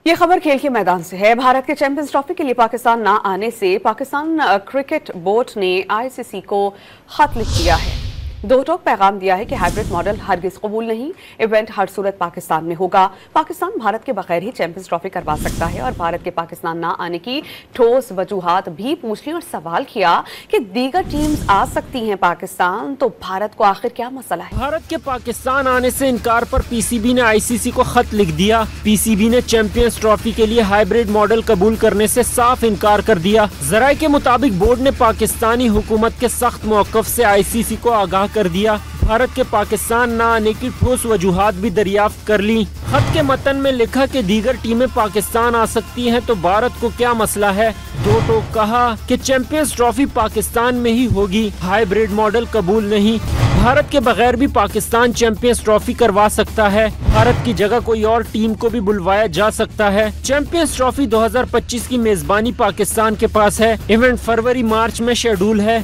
ये खबर खेल के मैदान से है। भारत के चैंपियंस ट्रॉफी के लिए पाकिस्तान ना आने से पाकिस्तान क्रिकेट बोर्ड ने आईसीसी को खत लिख दिया है। दो टोक पैगाम दिया है कि हाइब्रिड मॉडल हरगिज कबूल नहीं, इवेंट हर सूरत पाकिस्तान में होगा। पाकिस्तान भारत के बगैर ही चैंपियंस ट्रॉफी करवा सकता है और भारत के पाकिस्तान ना आने की ठोस वजूहात भी पूछ ली और सवाल किया कि दीगर टीम्स आ सकती हैं पाकिस्तान, तो भारत को आखिर क्या मसला है। भारत के पाकिस्तान आने से इनकार पर पीसीबी ने आईसीसी को खत लिख दिया। पीसीबी ने चैंपियंस ट्रॉफी के लिए हाइब्रिड मॉडल कबूल करने से साफ इनकार कर दिया। जराये के मुताबिक बोर्ड ने पाकिस्तानी हुकूमत के सख्त मौकफ से आईसीसी को आगाह कर दिया। भारत के पाकिस्तान न आने की ठोस वजूहात भी दरियाफ्त कर ली। खत के मतन में लिखा कि दीगर टीमें पाकिस्तान आ सकती हैं, तो भारत को क्या मसला है। दो टोक कहा कि चैंपियंस ट्रॉफी पाकिस्तान में ही होगी, हाइब्रिड मॉडल कबूल नहीं। भारत के बगैर भी पाकिस्तान चैंपियंस ट्रॉफी करवा सकता है। भारत की जगह कोई और टीम को भी बुलवाया जा सकता है। चैंपियंस ट्रॉफी 2025 की मेजबानी पाकिस्तान के पास है। इवेंट फरवरी मार्च में शेड्यूल है।